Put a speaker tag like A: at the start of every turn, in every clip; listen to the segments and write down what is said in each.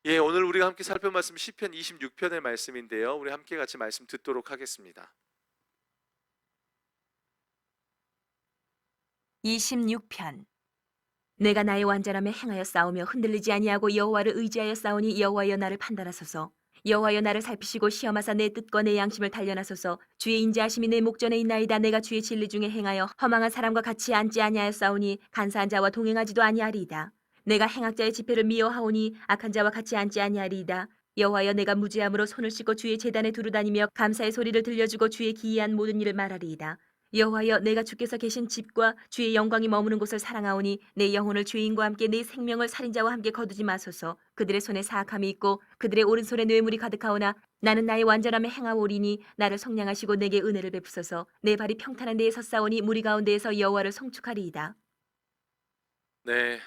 A: 예, 오늘 우리가 함께 살펴볼 말씀 시편 26편의 말씀인데요. 우리 함께 같이 말씀 듣도록 하겠습니다.
B: 26편. 내가 나의 완전함에 행하여 싸우며 흔들리지 아니하고 여호와를 의지하여 싸우니 여호와여 나를 판단하소서. 여호와여 나를 살피시고 시험하사 내 뜻과 내 양심을 단련하소서. 주의 인자하심이 내 목전에 있나이다. 내가 주의 진리 중에 행하여 허망한 사람과 같이 앉지 아니하여 싸우니 간사한 자와 동행하지도 아니하리이다. 내가 행악자의 집회를 미워하오니 악한 자와 같이 앉지 아니하리이다. 여호와여 내가 무죄함으로 손을 씻고 주의 제단에 두루 다니며 감사의 소리를 들려주고 주의 기이한 모든 일을 말하리이다. 여호와여 내가 주께서 계신 집과 주의 영광이 머무는 곳을 사랑하오니 내 영혼을 죄인과 함께 내 생명을 살인자와 함께 거두지 마소서. 그들의 손에 사악함이 있고 그들의 오른손에 뇌물이 가득하오나 나는 나의 완전함에 행하오리니 나를 성량하시고 내게 은혜를 베푸소서. 내 발이 평탄한 데에 섰사오니 무리 가운데에서 여호와를 송축하리이다.
A: 네,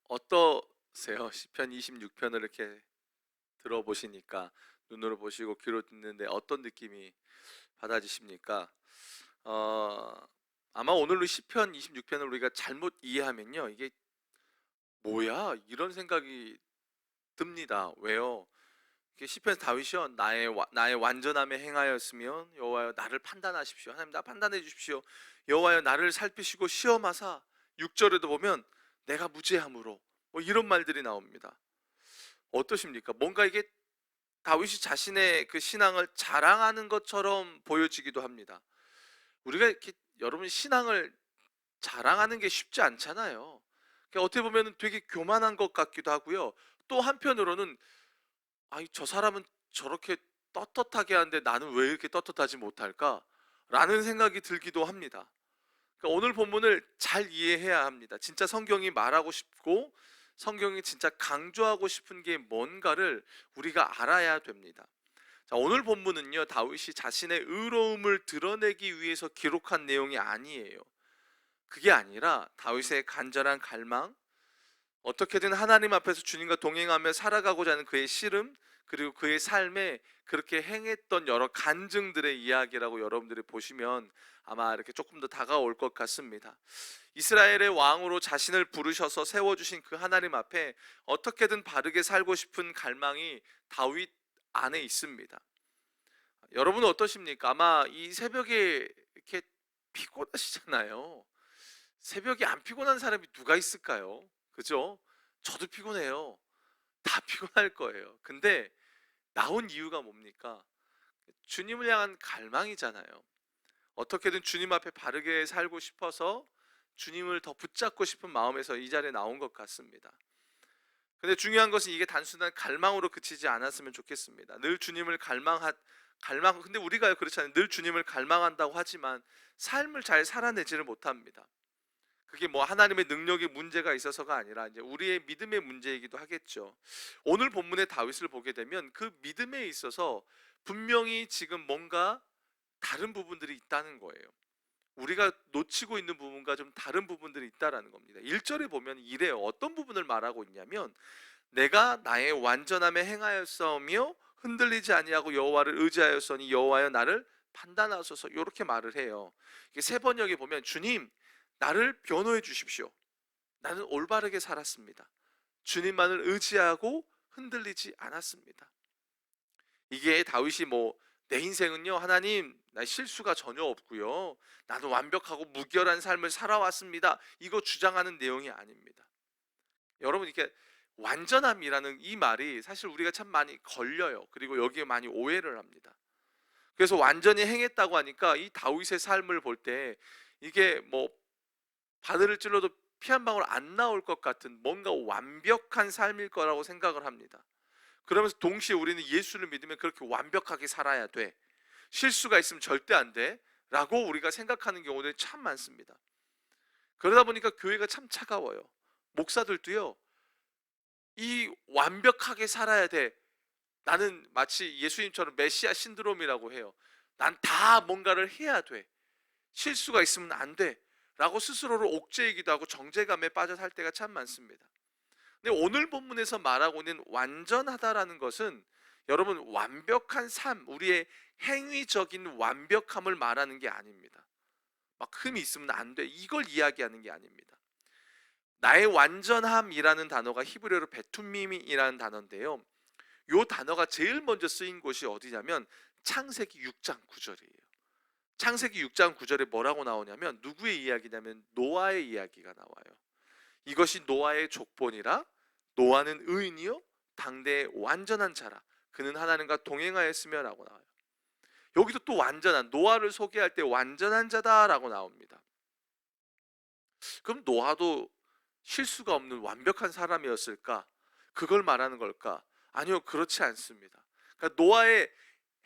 A: 어떠세요? 시편 26편을 이렇게 들어보시니까 눈으로 보시고 귀로 듣는데 어떤 느낌이 받아지십니까? 어, 아마 오늘로 시편 26편을 우리가 잘못 이해하면요, 이게 뭐야? 이런 생각이 듭니다. 왜요? 이게 시편 다윗이요, 나의 완전함에 행하였으면 여호와여 나를 판단하십시오. 하나님 나 판단해 주십시오. 여호와여 나를 살피시고 시험하사, 6절에도 보면 내가 무죄함으로, 뭐 이런 말들이 나옵니다. 어떠십니까? 뭔가 이게 다윗이 자신의 그 신앙을 자랑하는 것처럼 보여지기도 합니다. 우리가 이렇게 여러분 신앙을 자랑하는 게 쉽지 않잖아요. 그러니까 어떻게 보면 되게 교만한 것 같기도 하고요. 또 한편으로는 아니 저 사람은 저렇게 떳떳하게 하는데 나는 왜 이렇게 떳떳하지 못할까? 라는 생각이 들기도 합니다. 그러니까 오늘 본문을 잘 이해해야 합니다. 진짜 성경이 말하고 싶고 성경이 진짜 강조하고 싶은 게 뭔가를 우리가 알아야 됩니다. 자, 오늘 본문은요, 다윗이 자신의 의로움을 드러내기 위해서 기록한 내용이 아니에요. 그게 아니라 다윗의 간절한 갈망, 어떻게든 하나님 앞에서 주님과 동행하며 살아가고자 하는 그의 씨름, 그리고 그의 삶에 그렇게 행했던 여러 간증들의 이야기라고 여러분들이 보시면 아마 이렇게 조금 더 다가올 것 같습니다. 이스라엘의 왕으로 자신을 부르셔서 세워주신 그 하나님 앞에 어떻게든 바르게 살고 싶은 갈망이 다윗 안에 있습니다. 여러분은 어떠십니까? 아마 이 새벽에 이렇게 피곤하시잖아요. 새벽에 안 피곤한 사람이 누가 있을까요? 그죠? 저도 피곤해요. 다 피곤할 거예요. 근데 나온 이유가 뭡니까? 주님을 향한 갈망이잖아요. 어떻게든 주님 앞에 바르게 살고 싶어서 주님을 더 붙잡고 싶은 마음에서 이 자리에 나온 것 같습니다. 근데 중요한 것은 이게 단순한 갈망으로 그치지 않았으면 좋겠습니다. 늘 주님을 근데 우리가 그렇잖아요. 늘 주님을 갈망한다고 하지만 삶을 잘 살아내지를 못합니다. 그게 뭐 하나님의 능력에 문제가 있어서가 아니라 이제 우리의 믿음의 문제이기도 하겠죠. 오늘 본문의 다윗을 보게 되면 그 믿음에 있어서 분명히 지금 뭔가 다른 부분들이 있다는 거예요. 우리가 놓치고 있는 부분과 좀 다른 부분들이 있다라는 겁니다. 1절에 보면 이래요. 어떤 부분을 말하고 있냐면 내가 나의 완전함에 행하였사오며 흔들리지 아니하고 여호와를 의지하였으니 여호와여 나를 판단하소서, 이렇게 말을 해요. 이게 세 번역에 보면 주님 나를 변호해 주십시오. 나는 올바르게 살았습니다. 주님만을 의지하고 흔들리지 않았습니다. 이게 다윗이 뭐 내 인생은요 하나님 나 실수가 전혀 없고요 나도 완벽하고 무결한 삶을 살아왔습니다, 이거 주장하는 내용이 아닙니다. 여러분 이렇게 완전함이라는 이 말이 사실 우리가 참 많이 걸려요. 그리고 여기에 많이 오해를 합니다. 그래서 완전히 행했다고 하니까 이 다윗의 삶을 볼 때 이게 뭐 바늘을 찔러도 피 한 방울 안 나올 것 같은 뭔가 완벽한 삶일 거라고 생각을 합니다. 그러면서 동시에 우리는 예수를 믿으면 그렇게 완벽하게 살아야 돼, 실수가 있으면 절대 안 돼 라고 우리가 생각하는 경우들이 참 많습니다. 그러다 보니까 교회가 참 차가워요. 목사들도요 이 완벽하게 살아야 돼, 나는 마치 예수님처럼 메시아 신드롬이라고 해요. 난 다 뭔가를 해야 돼, 실수가 있으면 안 돼 라고 스스로를 옥죄이기도 하고 정죄감에 빠져 살 때가 참 많습니다. 근데 오늘 본문에서 말하고 있는 완전하다라는 것은 여러분 완벽한 삶, 우리의 행위적인 완벽함을 말하는 게 아닙니다. 막 흠이 있으면 안 돼, 이걸 이야기하는 게 아닙니다. 나의 완전함이라는 단어가 히브리어로 베투밈이라는 단어인데요. 요 단어가 제일 먼저 쓰인 곳이 어디냐면 창세기 6장 9절이에요. 창세기 6장 9절에 뭐라고 나오냐면 누구의 이야기냐면 노아의 이야기가 나와요. 이것이 노아의 족본이라 노아는 의인이요 당대의 완전한 자라 그는 하나님과 동행하였으며 라고 나와요. 여기도 또 완전한 노아를 소개할 때 완전한 자다라고 나옵니다. 그럼 노아도 실수가 없는 완벽한 사람이었을까? 그걸 말하는 걸까? 아니요, 그렇지 않습니다. 그러니까 노아의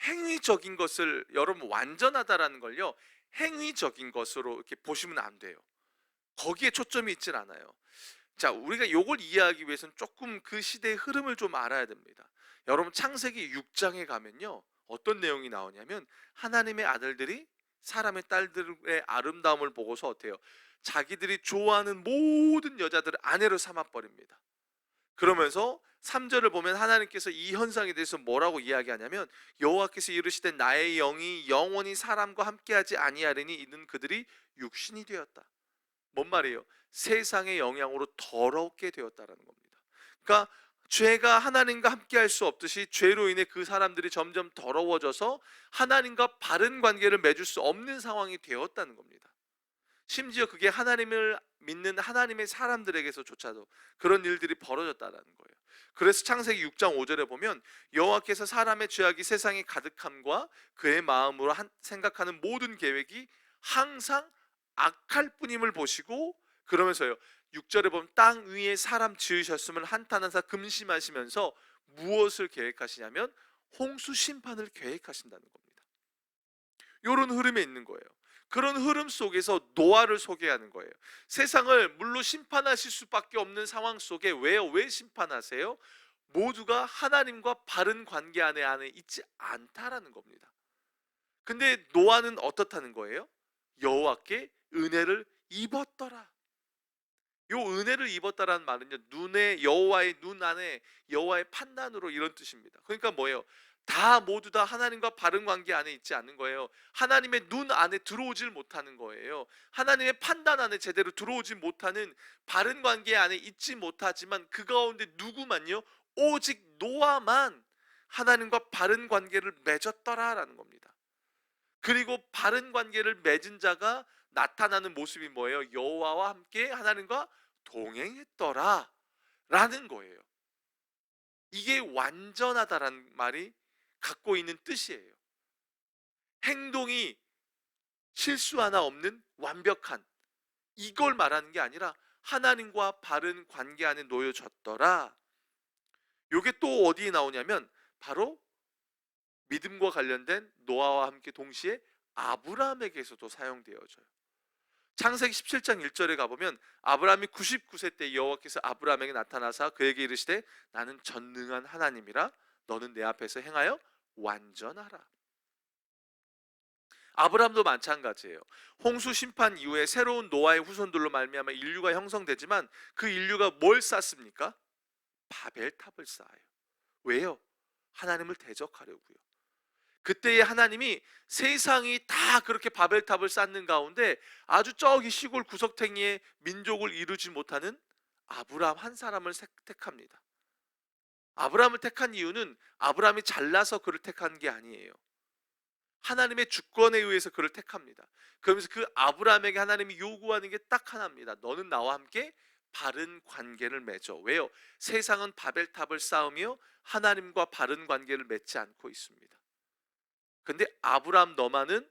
A: 행위적인 것을 여러분 완전하다라는 걸요 행위적인 것으로 이렇게 보시면 안 돼요. 거기에 초점이 있진 않아요. 자, 우리가 요걸 이해하기 위해서는 조금 그 시대의 흐름을 좀 알아야 됩니다. 여러분 창세기 6장에 가면요 어떤 내용이 나오냐면 하나님의 아들들이 사람의 딸들의 아름다움을 보고서 어때요? 자기들이 좋아하는 모든 여자들을 아내로 삼아 버립니다. 그러면서 3절을 보면 하나님께서 이 현상에 대해서 뭐라고 이야기하냐면 여호와께서 이르시되 나의 영이 영원히 사람과 함께하지 아니하리니 이는 그들이 육신이 되었다. 뭔 말이에요? 세상의 영향으로 더럽게 되었다라는 겁니다. 그러니까 죄가 하나님과 함께할 수 없듯이 죄로 인해 그 사람들이 점점 더러워져서 하나님과 바른 관계를 맺을 수 없는 상황이 되었다는 겁니다. 심지어 그게 하나님을 믿는 하나님의 사람들에게서조차도 그런 일들이 벌어졌다는 거예요. 그래서 창세기 6장 5절에 보면 여호와께서 사람의 죄악이 세상에 가득함과 그의 마음으로 생각하는 모든 계획이 항상 악할 뿐임을 보시고 그러면서요 6절에 보면 땅 위에 사람 지으셨음을 한탄하사 금심하시면서 무엇을 계획하시냐면 홍수 심판을 계획하신다는 겁니다. 이런 흐름에 있는 거예요. 그런 흐름 속에서 노아를 소개하는 거예요. 세상을 물로 심판하실 수밖에 없는 상황 속에 왜요? 왜 심판하세요? 모두가 하나님과 바른 관계 안에 있지 않다라는 겁니다. 근데 노아는 어떻다는 거예요? 여호와께 은혜를 입었더라. 요 은혜를 입었다라는 말은요 눈에 여호와의 눈 안에 여호와의 판단으로 이런 뜻입니다. 그러니까 뭐예요? 다 모두 다 하나님과 바른 관계 안에 있지 않는 거예요. 하나님의 눈 안에 들어오질 못하는 거예요. 하나님의 판단 안에 제대로 들어오지 못하는 바른 관계 안에 있지 못하지만 그 가운데 누구만요? 오직 노아만 하나님과 바른 관계를 맺었더라라는 겁니다. 그리고 바른 관계를 맺은 자가 나타나는 모습이 뭐예요? 여호와와 함께 하나님과 동행했더라 라는 거예요. 이게 완전하다라는 말이 갖고 있는 뜻이에요. 행동이 실수 하나 없는 완벽한 이걸 말하는 게 아니라 하나님과 바른 관계 안에 놓여졌더라. 이게 또 어디에 나오냐면 바로 믿음과 관련된 노아와 함께 동시에 아브라함에게서도 사용되어져요. 창세기 17장 1절에 가보면 아브라함이 99세 때 여호와께서 아브라함에게 나타나사 그에게 이르시되 나는 전능한 하나님이라 너는 내 앞에서 행하여 완전하라. 아브라함도 마찬가지예요. 홍수 심판 이후에 새로운 노아의 후손들로 말미암아 인류가 형성되지만 그 인류가 뭘 쌓습니까? 바벨탑을 쌓아요. 왜요? 하나님을 대적하려고요. 그때의 하나님이 세상이 다 그렇게 바벨탑을 쌓는 가운데 아주 저기 시골 구석탱이의 민족을 이루지 못하는 아브라함 한 사람을 택합니다. 아브라함을 택한 이유는 아브라함이 잘나서 그를 택한 게 아니에요. 하나님의 주권에 의해서 그를 택합니다. 그러면서 그 아브라함에게 하나님이 요구하는 게 딱 하나입니다. 너는 나와 함께 바른 관계를 맺어. 왜요? 세상은 바벨탑을 쌓으며 하나님과 바른 관계를 맺지 않고 있습니다. 근데 아브라함 너만은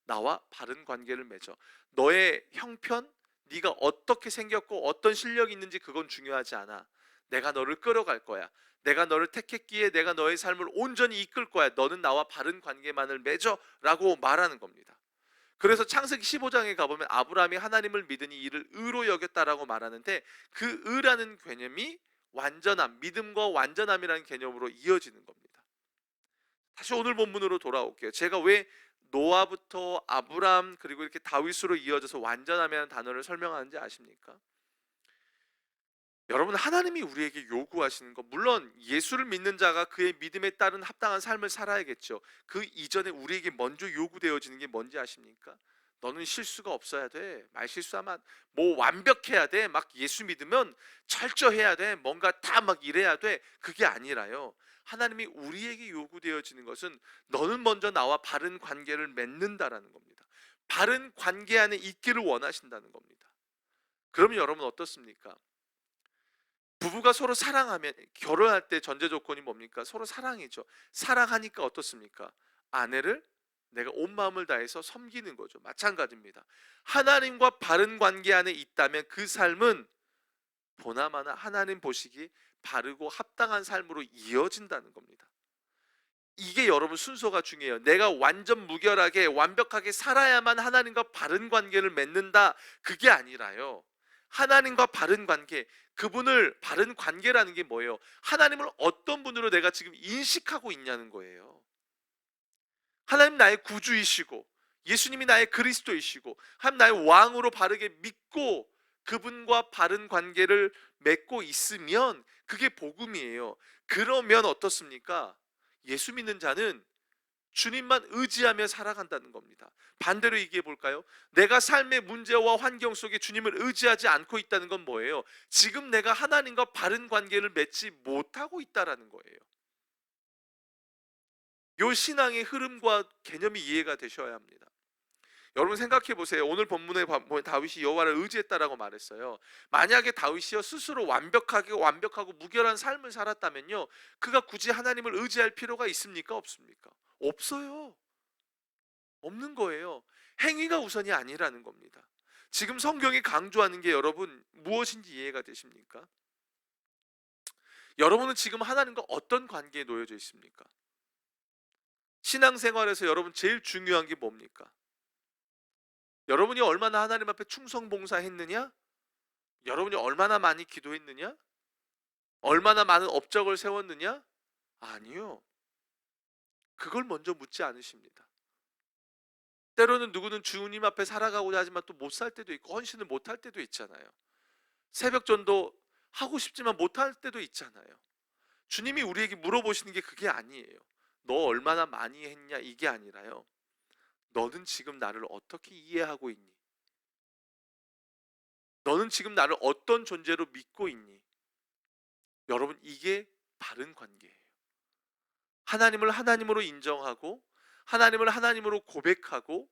A: 나와 바른 관계를 맺어. 너의 형편, 네가 어떻게 생겼고 어떤 실력이 있는지 그건 중요하지 않아. 내가 너를 끌어갈 거야. 내가 너를 택했기에 내가 너의 삶을 온전히 이끌 거야. 너는 나와 바른 관계만을 맺어 라고 말하는 겁니다. 그래서 창세기 15장에 가보면 아브라함이 하나님을 믿으니 이를 의로 여겼다라고 말하는데 그 의라는 개념이 완전함, 믿음과 완전함이라는 개념으로 이어지는 겁니다. 다시 오늘 본문으로 돌아올게요. 제가 왜 노아부터 아브람 그리고 이렇게 다윗으로 이어져서 완전함이라는 단어를 설명하는지 아십니까? 여러분 하나님이 우리에게 요구하시는 것 물론 예수를 믿는 자가 그의 믿음에 따른 합당한 삶을 살아야겠죠. 그 이전에 우리에게 먼저 요구되어지는 게 뭔지 아십니까? 너는 실수가 없어야 돼. 말 실수하면 뭐 완벽해야 돼. 막 예수 믿으면 철저해야 돼. 뭔가 다 막 이래야 돼. 그게 아니라요. 하나님이 우리에게 요구되어지는 것은 너는 먼저 나와 바른 관계를 맺는다라는 겁니다. 바른 관계 안에 있기를 원하신다는 겁니다. 그러면 여러분 어떻습니까? 부부가 서로 사랑하면, 결혼할 때 전제 조건이 뭡니까? 서로 사랑이죠. 사랑하니까 어떻습니까? 아내를 내가 온 마음을 다해서 섬기는 거죠. 마찬가지입니다. 하나님과 바른 관계 안에 있다면 그 삶은 보나마나 하나님 보시기 바르고 합당한 삶으로 이어진다는 겁니다. 이게 여러분 순서가 중요해요. 내가 완전 무결하게 완벽하게 살아야만 하나님과 바른 관계를 맺는다, 그게 아니라요. 하나님과 바른 관계, 그분을, 바른 관계라는 게 뭐예요? 하나님을 어떤 분으로 내가 지금 인식하고 있냐는 거예요. 하나님 나의 구주이시고 예수님이 나의 그리스도이시고 하나님 나의 왕으로 바르게 믿고 그분과 바른 관계를 맺고 있으면 그게 복음이에요. 그러면 어떻습니까? 예수 믿는 자는 주님만 의지하며 살아간다는 겁니다. 반대로 얘기해 볼까요? 내가 삶의 문제와 환경 속에 주님을 의지하지 않고 있다는 건 뭐예요? 지금 내가 하나님과 바른 관계를 맺지 못하고 있다라는 거예요. 요 신앙의 흐름과 개념이 이해가 되셔야 합니다. 여러분 생각해 보세요. 오늘 본문에 보면 다윗이 여호와를 의지했다라고 말했어요. 만약에 다윗이요 스스로 완벽하고 무결한 삶을 살았다면요, 그가 굳이 하나님을 의지할 필요가 있습니까? 없습니까? 없어요. 없는 거예요. 행위가 우선이 아니라는 겁니다. 지금 성경이 강조하는 게 여러분 무엇인지 이해가 되십니까? 여러분은 지금 하나님과 어떤 관계에 놓여져 있습니까? 신앙생활에서 여러분 제일 중요한 게 뭡니까? 여러분이 얼마나 하나님 앞에 충성봉사했느냐? 여러분이 얼마나 많이 기도했느냐? 얼마나 많은 업적을 세웠느냐? 아니요. 그걸 먼저 묻지 않으십니다. 때로는 누구는 주님 앞에 살아가고자 하지만 또 못 살 때도 있고 헌신을 못 할 때도 있잖아요. 새벽전도 하고 싶지만 못 할 때도 있잖아요. 주님이 우리에게 물어보시는 게 그게 아니에요. 너 얼마나 많이 했냐, 이게 아니라요. 너는 지금 나를 어떻게 이해하고 있니? 너는 지금 나를 어떤 존재로 믿고 있니? 여러분, 이게 바른 관계예요. 하나님을 하나님으로 인정하고 하나님을 하나님으로 고백하고,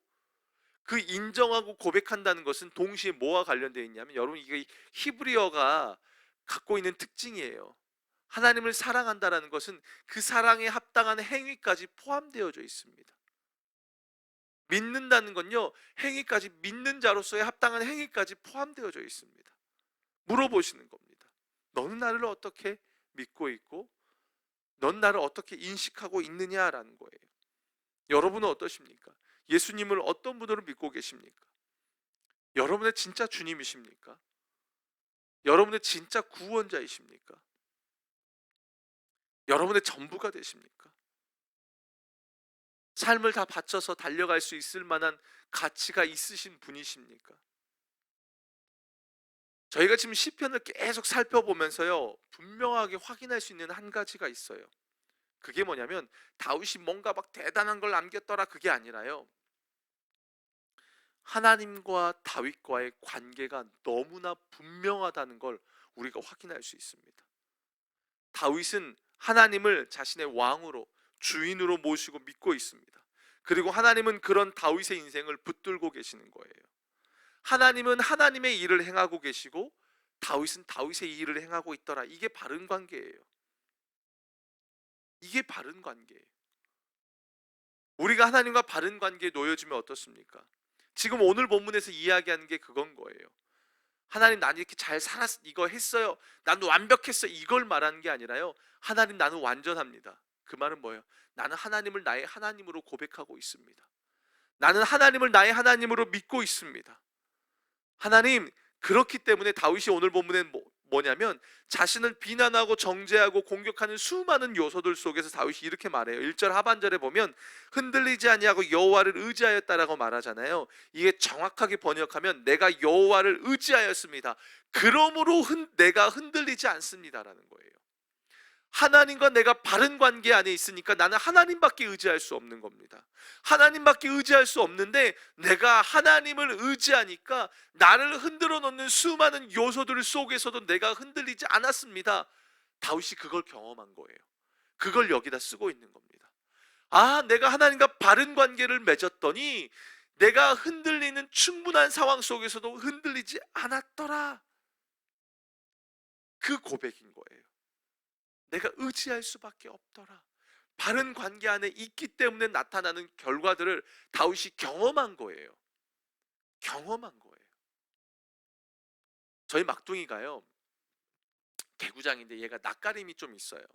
A: 그 인정하고 고백한다는 것은 동시에 뭐와 관련되어 있냐면, 여러분 이게 히브리어가 갖고 있는 특징이에요. 하나님을 사랑한다라는 것은 그 사랑에 합당한 행위까지 포함되어져 있습니다. 믿는다는 건요, 행위까지, 믿는 자로서의 합당한 행위까지 포함되어져 있습니다. 물어보시는 겁니다. 너는 나를 어떻게 믿고 있고 넌 나를 어떻게 인식하고 있느냐라는 거예요. 여러분은 어떠십니까? 예수님을 어떤 분으로 믿고 계십니까? 여러분의 진짜 주님이십니까? 여러분의 진짜 구원자이십니까? 여러분의 전부가 되십니까? 삶을 다 바쳐서 달려갈 수 있을 만한 가치가 있으신 분이십니까? 저희가 지금 시편을 계속 살펴보면서요, 분명하게 확인할 수 있는 한 가지가 있어요. 그게 뭐냐면 다윗이 뭔가 막 대단한 걸 남겼더라, 그게 아니라요, 하나님과 다윗과의 관계가 너무나 분명하다는 걸 우리가 확인할 수 있습니다. 다윗은 하나님을 자신의 왕으로, 주인으로 모시고 믿고 있습니다. 그리고 하나님은 그런 다윗의 인생을 붙들고 계시는 거예요. 하나님은 하나님의 일을 행하고 계시고 다윗은 다윗의 일을 행하고 있더라. 이게 바른 관계예요. 이게 바른 관계예요. 우리가 하나님과 바른 관계에 놓여지면 어떻습니까? 지금 오늘 본문에서 이야기하는 게 그건 거예요. 하나님, 나는 이렇게 잘 살았어, 이거 했어요, 나는 완벽했어, 이걸 말하는 게 아니라요, 하나님 나는 완전합니다. 그 말은 뭐예요? 나는 하나님을 나의 하나님으로 고백하고 있습니다. 나는 하나님을 나의 하나님으로 믿고 있습니다. 하나님, 그렇기 때문에 다윗이 오늘 본문엔 뭐냐면 자신을 비난하고 정죄하고 공격하는 수많은 요소들 속에서 다윗이 이렇게 말해요. 1절 하반절에 보면 흔들리지 아니하고 여호와를 의지하였다라고 말하잖아요. 이게 정확하게 번역하면 내가 여호와를 의지하였습니다. 그러므로 내가 흔들리지 않습니다라는 거예요. 하나님과 내가 바른 관계 안에 있으니까 나는 하나님밖에 의지할 수 없는 겁니다. 하나님밖에 의지할 수 없는데 내가 하나님을 의지하니까 나를 흔들어 놓는 수많은 요소들 속에서도 내가 흔들리지 않았습니다. 다윗이 그걸 경험한 거예요. 그걸 여기다 쓰고 있는 겁니다. 아, 내가 하나님과 바른 관계를 맺었더니 내가 흔들리는 충분한 상황 속에서도 흔들리지 않았더라. 그 고백인 거예요. 내가 의지할 수밖에 없더라. 바른 관계 안에 있기 때문에 나타나는 결과들을 다윗이 경험한 거예요. 경험한 거예요. 저희 막둥이가요, 개구장인데 얘가 낯가림이 좀 있어요.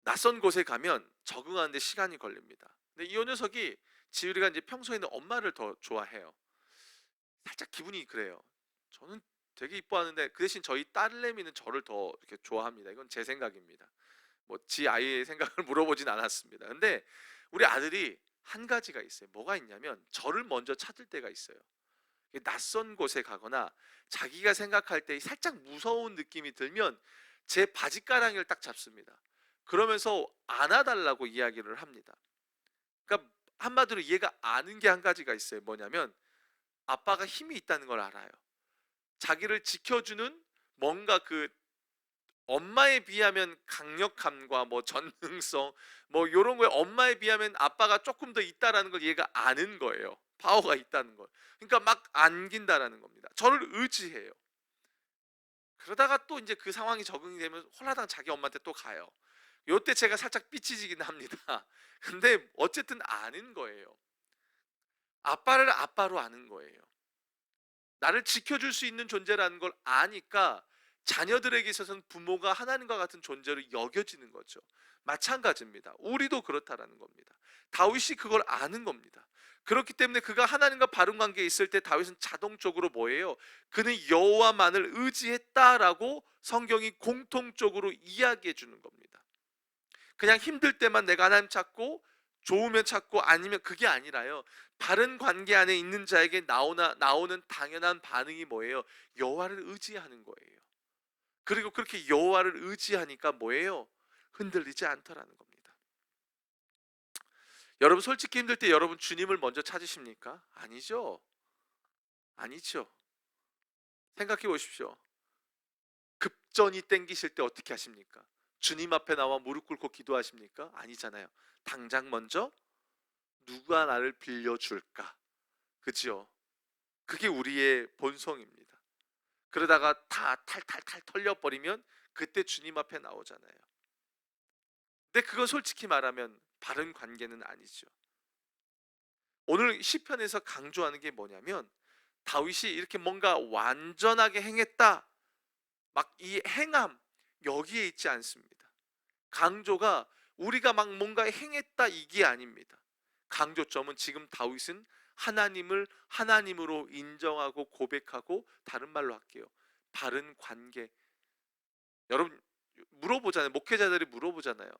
A: 낯선 곳에 가면 적응하는데 시간이 걸립니다. 근데 이 녀석이, 지율이가 이제 평소에는 엄마를 더 좋아해요. 살짝 기분이 그래요. 저는 되게 이뻐하는데 그 대신 저희 딸내미는 저를 더 이렇게 좋아합니다. 이건 제 생각입니다. 뭐 지 아이의 생각을 물어보진 않았습니다. 근데 우리 아들이 한 가지가 있어요. 뭐가 있냐면 저를 먼저 찾을 때가 있어요. 낯선 곳에 가거나 자기가 생각할 때 살짝 무서운 느낌이 들면 제 바지가랑이를 딱 잡습니다. 그러면서 안아달라고 이야기를 합니다. 그러니까 한마디로 얘가 아는 게 한 가지가 있어요. 뭐냐면 아빠가 힘이 있다는 걸 알아요. 자기를 지켜주는 뭔가 그 엄마에 비하면 강력함과 뭐 전능성 뭐 이런 거에 엄마에 비하면 아빠가 조금 더 있다라는 걸 얘가 아는 거예요. 파워가 있다는 걸. 그러니까 막 안긴다라는 겁니다. 저를 의지해요. 그러다가 또 이제 그 상황이 적응이 되면 홀라당 자기 엄마한테 또 가요. 요때 제가 살짝 삐치지긴 합니다. 근데 어쨌든 아는 거예요. 아빠를 아빠로 아는 거예요. 나를 지켜줄 수 있는 존재라는 걸 아니까 자녀들에게 있어서는 부모가 하나님과 같은 존재로 여겨지는 거죠. 마찬가지입니다. 우리도 그렇다라는 겁니다. 다윗이 그걸 아는 겁니다. 그렇기 때문에 그가 하나님과 바른 관계에 있을 때 다윗은 자동적으로 뭐예요? 그는 여호와만을 의지했다라고 성경이 공통적으로 이야기해 주는 겁니다. 그냥 힘들 때만 내가 하나님 찾고 좋으면 찾고 아니면 그게 아니라요. 바른 관계 안에 있는 자에게 나오는 당연한 반응이 뭐예요? 여호와를 의지하는 거예요. 그리고 그렇게 여호와를 의지하니까 뭐예요? 흔들리지 않더라는 겁니다. 여러분 솔직히 힘들 때 여러분 주님을 먼저 찾으십니까? 아니죠. 아니죠. 생각해 보십시오. 급전이 땡기실 때 어떻게 하십니까? 주님 앞에 나와 무릎 꿇고 기도하십니까? 아니잖아요. 당장 먼저 누가 나를 빌려줄까? 그죠? 그게 우리의 본성입니다. 그러다가 다 탈탈탈 털려버리면 그때 주님 앞에 나오잖아요. 근데 그건 솔직히 말하면 바른 관계는 아니죠. 오늘 시편에서 강조하는 게 뭐냐면 다윗이 이렇게 뭔가 완전하게 행했다, 막 이 행함 여기에 있지 않습니다. 강조가 우리가 막 뭔가 행했다 이게 아닙니다. 강조점은 지금 다윗은 하나님을 하나님으로 인정하고 고백하고, 다른 말로 할게요, 바른 관계. 여러분 물어보잖아요. 목회자들이 물어보잖아요.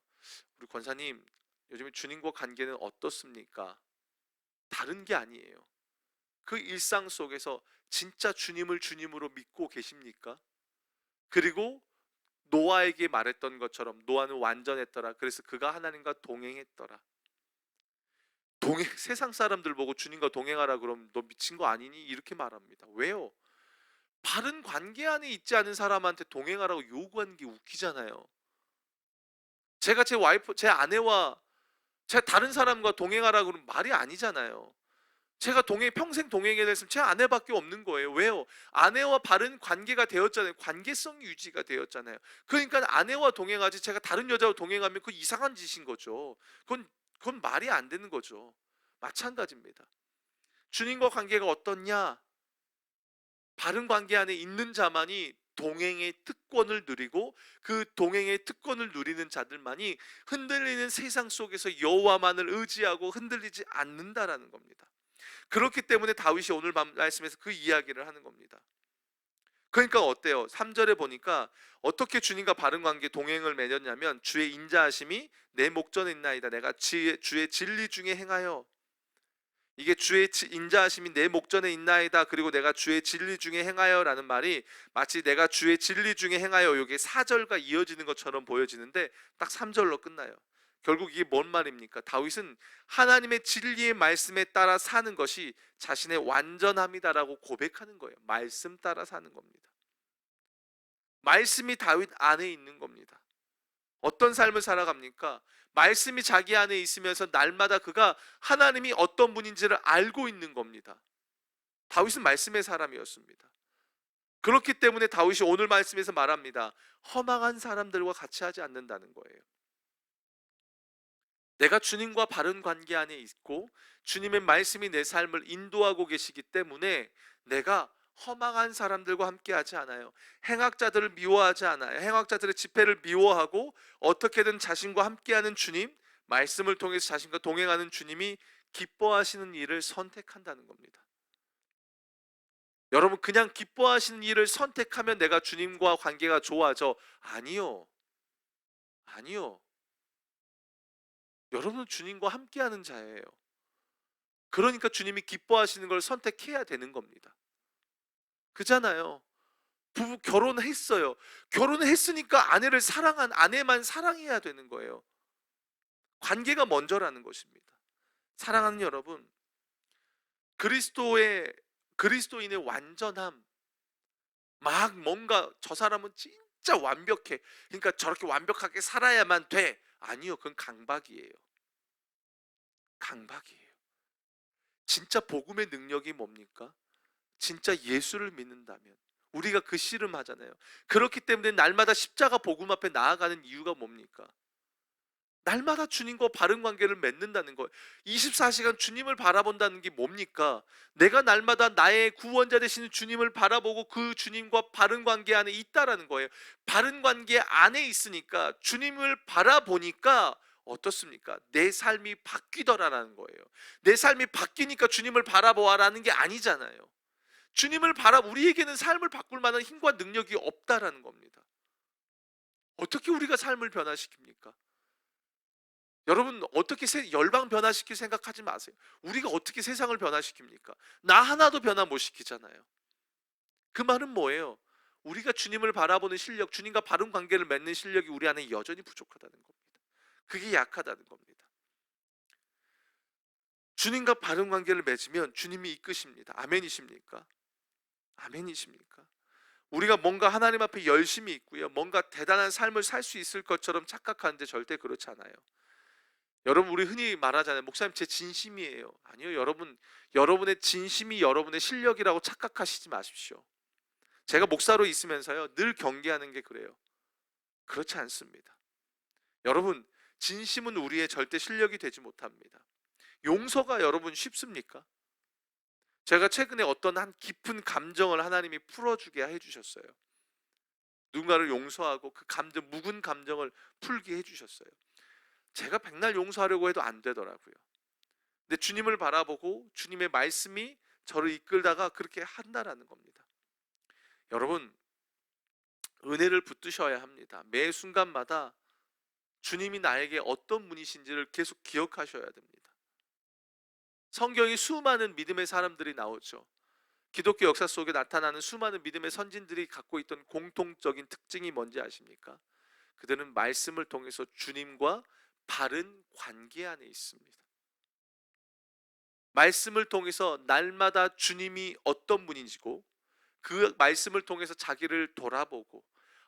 A: 우리 권사님 요즘에 주님과 관계는 어떻습니까? 다른 게 아니에요. 그 일상 속에서 진짜 주님을 주님으로 믿고 계십니까? 그리고 노아에게 말했던 것처럼 노아는 완전했더라. 그래서 그가 하나님과 동행했더라. 세상 사람들 보고 주님과 동행하라 그러면 너 미친 거 아니니? 이렇게 말합니다. 왜요? 바른 관계 안에 있지 않은 사람한테 동행하라고 요구하는 게 웃기잖아요. 제가 제 아내와 제가 다른 사람과 동행하라고 그러면 말이 아니잖아요. 제가 평생 동행해야 됐으면 제 아내밖에 없는 거예요. 왜요? 아내와 바른 관계가 되었잖아요. 관계성 유지가 되었잖아요. 그러니까 아내와 동행하지 제가 다른 여자와 동행하면 그 이상한 짓인 거죠. 그건 말이 안 되는 거죠. 마찬가지입니다. 주님과 관계가 어떻냐? 바른 관계 안에 있는 자만이 동행의 특권을 누리고, 그 동행의 특권을 누리는 자들만이 흔들리는 세상 속에서 여호와만을 의지하고 흔들리지 않는다라는 겁니다. 그렇기 때문에 다윗이 오늘 말씀에서 그 이야기를 하는 겁니다. 그러니까 어때요? 3절에 보니까 어떻게 주님과 바른 관계 동행을 맺었냐면 주의 인자하심이 내 목전에 있나이다. 내가 주의 진리 중에 행하여. 이게 주의 인자하심이 내 목전에 있나이다. 그리고 내가 주의 진리 중에 행하여라는 말이 마치 내가 주의 진리 중에 행하여, 이게 4절과 이어지는 것처럼 보여지는데 딱 3절로 끝나요. 결국 이게 뭔 말입니까? 다윗은 하나님의 진리의 말씀에 따라 사는 것이 자신의 완전함이다라고 고백하는 거예요. 말씀 따라 사는 겁니다. 말씀이 다윗 안에 있는 겁니다. 어떤 삶을 살아갑니까? 말씀이 자기 안에 있으면서 날마다 그가 하나님이 어떤 분인지를 알고 있는 겁니다. 다윗은 말씀의 사람이었습니다. 그렇기 때문에 다윗이 오늘 말씀에서 말합니다. 허망한 사람들과 같이 하지 않는다는 거예요. 내가 주님과 바른 관계 안에 있고 주님의 말씀이 내 삶을 인도하고 계시기 때문에 내가 허망한 사람들과 함께하지 않아요. 행악자들을 미워하지 않아요. 행악자들의 집회를 미워하고 어떻게든 자신과 함께하는 주님, 말씀을 통해서 자신과 동행하는 주님이 기뻐하시는 일을 선택한다는 겁니다. 여러분, 그냥 기뻐하시는 일을 선택하면 내가 주님과 관계가 좋아져? 아니요. 아니요. 여러분은 주님과 함께하는 자예요. 그러니까 주님이 기뻐하시는 걸 선택해야 되는 겁니다. 그잖아요. 부부 결혼했어요. 결혼을 했으니까 아내를 사랑한 아내만 사랑해야 되는 거예요. 관계가 먼저라는 것입니다. 사랑하는 여러분, 그리스도인의 완전함, 막 뭔가 저 사람은 진짜 완벽해, 그러니까 저렇게 완벽하게 살아야만 돼. 아니요, 그건 강박이에요. 강박이에요. 진짜 복음의 능력이 뭡니까? 진짜 예수를 믿는다면 우리가 그 씨름하잖아요. 그렇기 때문에 날마다 십자가 복음 앞에 나아가는 이유가 뭡니까? 날마다 주님과 바른 관계를 맺는다는 거예요. 24시간 주님을 바라본다는 게 뭡니까? 내가 날마다 나의 구원자 되시는 주님을 바라보고 그 주님과 바른 관계 안에 있다라는 거예요. 바른 관계 안에 있으니까, 주님을 바라보니까 어떻습니까? 내 삶이 바뀌더라라는 거예요. 내 삶이 바뀌니까 주님을 바라보아라는 게 아니잖아요. 우리에게는 삶을 바꿀 만한 힘과 능력이 없다라는 겁니다. 어떻게 우리가 삶을 변화시킵니까? 여러분, 어떻게 열방 변화시킬 생각하지 마세요. 우리가 어떻게 세상을 변화시킵니까? 나 하나도 변화 못 시키잖아요. 그 말은 뭐예요? 우리가 주님을 바라보는 실력, 주님과 바른 관계를 맺는 실력이 우리 안에 여전히 부족하다는 겁니다. 그게 약하다는 겁니다. 주님과 바른 관계를 맺으면 주님이 이끄십니다. 아멘이십니까? 아멘이십니까? 우리가 뭔가 하나님 앞에 열심히 있고요, 뭔가 대단한 삶을 살 수 있을 것처럼 착각하는데 절대 그렇지 않아요. 여러분, 우리 흔히 말하잖아요. 목사님, 제 진심이에요. 아니요, 여러분의 진심이 여러분의 실력이라고 착각하시지 마십시오. 제가 목사로 있으면서요, 늘 경계하는 게 그래요. 그렇지 않습니다. 여러분, 진심은 우리의 절대 실력이 되지 못합니다. 용서가 여러분 쉽습니까? 제가 최근에 어떤 한 깊은 감정을 하나님이 풀어주게 해주셨어요. 누군가를 용서하고 그 묵은 감정을 풀게 해주셨어요. 제가 백날 용서하려고 해도 안 되더라고요. 근데 주님을 바라보고 주님의 말씀이 저를 이끌다가 그렇게 한다라는 겁니다. 여러분, 은혜를 붙드셔야 합니다. 매 순간마다 주님이 나에게 어떤 분이신지를 계속 기억하셔야 됩니다. 성경에 수많은 믿음의 사람들이 나오죠. 기독교 역사 속에 나타나는 수많은 믿음의 선진들이 갖고 있던 공통적인 특징이 뭔지 아십니까? 그들은 말씀을 통해서 주님과 바른 관계 안에 있습니다. 말씀을 통해서 날마다 주님이 어떤 분인지고, 그 말씀을 통해서 자기를 돌아보고,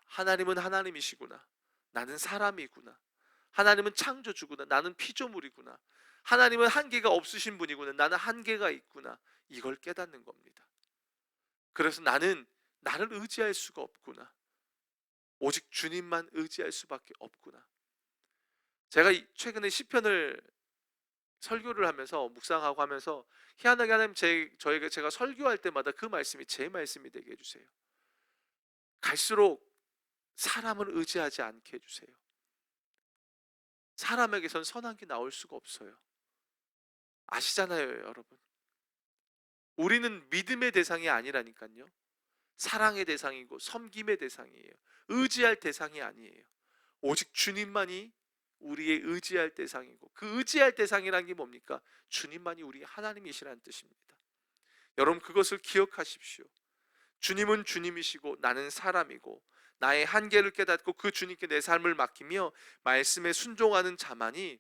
A: 하나님은 하나님이시구나, 나는 사람이구나, 하나님은 창조주구나, 나는 피조물이구나, 하나님은 한계가 없으신 분이구나, 나는 한계가 있구나, 이걸 깨닫는 겁니다. 그래서 나는 나를 의지할 수가 없구나, 오직 주님만 의지할 수밖에 없구나. 제가 최근에 시편을 설교를 하면서 묵상하고 하면서 희한하게 하나님 저에게 제가 설교할 때마다 그 말씀이 제 말씀이 되게 해주세요. 갈수록 사람을 의지하지 않게 해주세요. 사람에게선 선한 게 나올 수가 없어요. 아시잖아요, 여러분. 우리는 믿음의 대상이 아니라니까요. 사랑의 대상이고 섬김의 대상이에요. 의지할 대상이 아니에요. 오직 주님만이 우리의 의지할 대상이고, 그 의지할 대상이란 게 뭡니까? 주님만이 우리 하나님이시라는 뜻입니다. 여러분, 그것을 기억하십시오. 주님은 주님이시고 나는 사람이고, 나의 한계를 깨닫고 그 주님께 내 삶을 맡기며 말씀에 순종하는 자만이,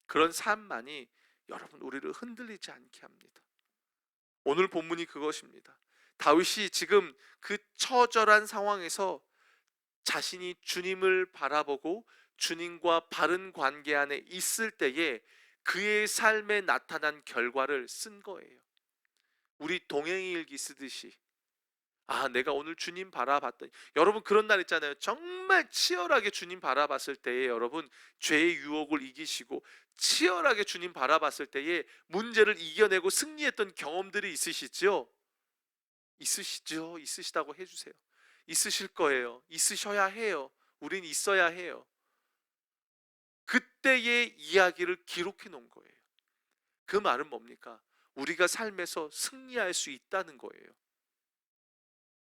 A: 그런 삶만이 여러분 우리를 흔들리지 않게 합니다. 오늘 본문이 그것입니다. 다윗이 지금 그 처절한 상황에서 자신이 주님을 바라보고 주님과 바른 관계 안에 있을 때에 그의 삶에 나타난 결과를 쓴 거예요. 우리 동행일기 쓰듯이, 내가 오늘 주님 바라봤더니, 여러분 그런 날 있잖아요. 정말 치열하게 주님 바라봤을 때에 여러분 죄의 유혹을 이기시고 치열하게 주님 바라봤을 때에 문제를 이겨내고 승리했던 경험들이 있으시죠? 있으시다고 해주세요. 있으실 거예요. 있으셔야 해요. 우린 있어야 해요. 그때의 이야기를 기록해 놓은 거예요. 그 말은 뭡니까? 우리가 삶에서 승리할 수 있다는 거예요.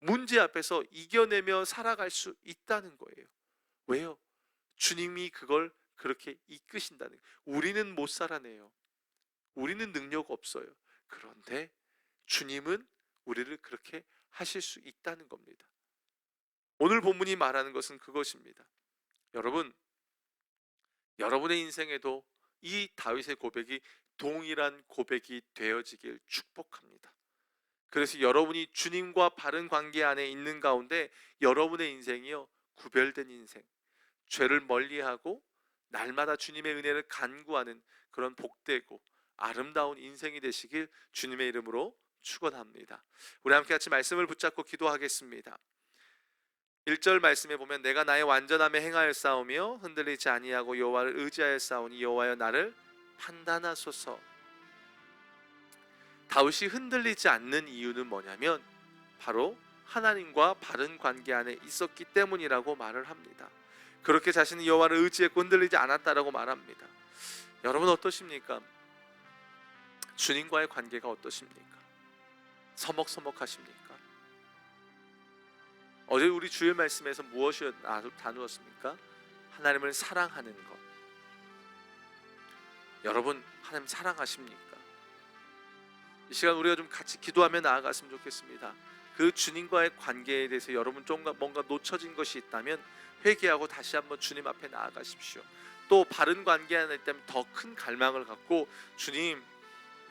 A: 문제 앞에서 이겨내며 살아갈 수 있다는 거예요. 왜요? 주님이 그걸 그렇게 이끄신다는 거예요. 우리는 못 살아내요. 우리는 능력 없어요. 그런데 주님은 우리를 그렇게 하실 수 있다는 겁니다. 오늘 본문이 말하는 것은 그것입니다. 여러분, 여러분의 인생에도 이 다윗의 고백이 동일한 고백이 되어지길 축복합니다. 그래서 여러분이 주님과 바른 관계 안에 있는 가운데 여러분의 인생이요, 구별된 인생, 죄를 멀리하고 날마다 주님의 은혜를 간구하는 그런 복되고 아름다운 인생이 되시길 주님의 이름으로 축원합니다. 우리 함께 같이 말씀을 붙잡고 기도하겠습니다. 1절 말씀에 보면 내가 나의 완전함에 행하였사오며 흔들리지 아니하고 여호와를 의지하였사오니 여호와여 나를 판단하소서. 다윗이 흔들리지 않는 이유는 뭐냐면 바로 하나님과 바른 관계 안에 있었기 때문이라고 말을 합니다. 그렇게 자신이 여호와를 의지했고 흔들리지 않았다라고 말합니다. 여러분 어떠십니까? 주님과의 관계가 어떠십니까? 서먹서먹하십니까? 어제 우리 주일 말씀에서 무엇이 다루었습니까? 하나님을 사랑하는 것. 여러분 하나님 사랑하십니까? 이 시간 우리가 좀 같이 기도하며 나아갔으면 좋겠습니다. 그 주님과의 관계에 대해서 여러분 좀 뭔가 놓쳐진 것이 있다면 회개하고 다시 한번 주님 앞에 나아가십시오. 또 바른 관계 안에 있다면 더 큰 갈망을 갖고 주님,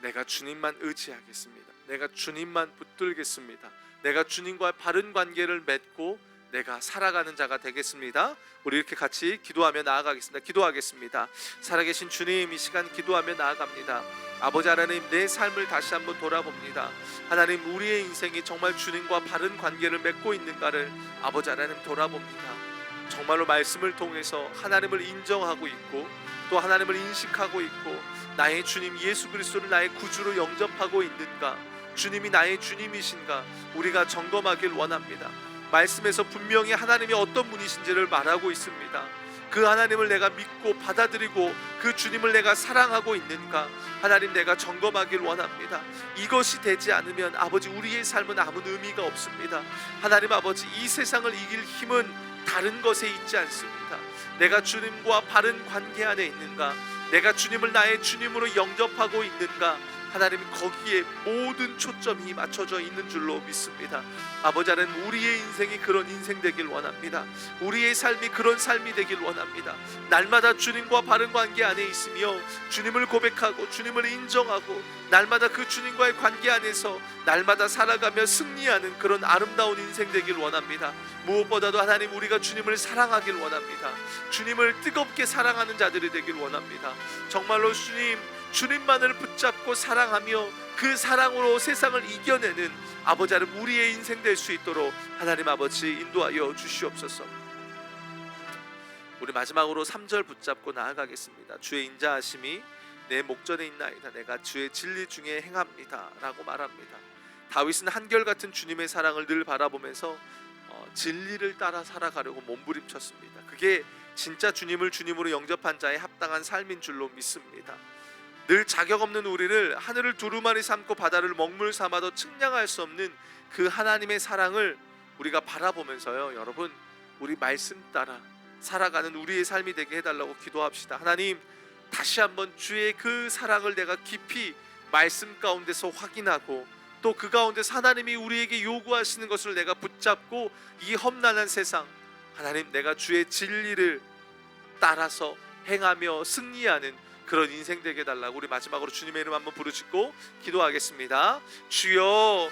A: 내가 주님만 의지하겠습니다. 내가 주님만 붙들겠습니다. 내가 주님과 바른 관계를 맺고 내가 살아가는 자가 되겠습니다. 우리 이렇게 같이 기도하며 나아가겠습니다. 기도하겠습니다. 살아계신 주님, 이 시간 기도하며 나아갑니다. 아버지 하나님, 내 삶을 다시 한번 돌아봅니다. 하나님, 우리의 인생이 정말 주님과 바른 관계를 맺고 있는가를 아버지 하나님 돌아봅니다. 정말로 말씀을 통해서 하나님을 인정하고 있고 또 하나님을 인식하고 있고 나의 주님 예수 그리스도를 나의 구주로 영접하고 있는가, 주님이 나의 주님이신가 우리가 점검하길 원합니다. 말씀에서 분명히 하나님이 어떤 분이신지를 말하고 있습니다. 그 하나님을 내가 믿고 받아들이고 그 주님을 내가 사랑하고 있는가, 하나님 내가 점검하길 원합니다. 이것이 되지 않으면 아버지 우리의 삶은 아무 의미가 없습니다. 하나님 아버지, 이 세상을 이길 힘은 다른 것에 있지 않습니다. 내가 주님과 바른 관계 안에 있는가, 내가 주님을 나의 주님으로 영접하고 있는가, 하나님 거기에 모든 초점이 맞춰져 있는 줄로 믿습니다. 아버지 하나님, 우리의 인생이 그런 인생 되길 원합니다. 우리의 삶이 그런 삶이 되길 원합니다. 날마다 주님과 바른 관계 안에 있으며 주님을 고백하고 주님을 인정하고 날마다 그 주님과의 관계 안에서 날마다 살아가며 승리하는 그런 아름다운 인생 되길 원합니다. 무엇보다도 하나님, 우리가 주님을 사랑하길 원합니다. 주님을 뜨겁게 사랑하는 자들이 되길 원합니다. 정말로 주님만을 붙잡고 사랑하며 그 사랑으로 세상을 이겨내는 아버지 하나님, 우리의 인생 될 수 있도록 하나님 아버지 인도하여 주시옵소서. 우리 마지막으로 3절 붙잡고 나아가겠습니다. 주의 인자하심이 내 목전에 있나이다. 내가 주의 진리 중에 행합니다 라고 말합니다. 다윗은 한결같은 주님의 사랑을 늘 바라보면서 진리를 따라 살아가려고 몸부림쳤습니다. 그게 진짜 주님을 주님으로 영접한 자의 합당한 삶인 줄로 믿습니다. 늘 자격 없는 우리를 하늘을 두루마리 삼고 바다를 먹물 삼아도 측량할 수 없는 그 하나님의 사랑을 우리가 바라보면서요, 여러분 우리 말씀 따라 살아가는 우리의 삶이 되게 해달라고 기도합시다. 하나님, 다시 한번 주의 그 사랑을 내가 깊이 말씀 가운데서 확인하고 또 그 가운데서 하나님이 우리에게 요구하시는 것을 내가 붙잡고 이 험난한 세상, 하나님, 내가 주의 진리를 따라서 행하며 승리하는 그런 인생 되게 해달라고 우리 마지막으로 주님의 이름 한번 부르짖고 기도하겠습니다. 주여,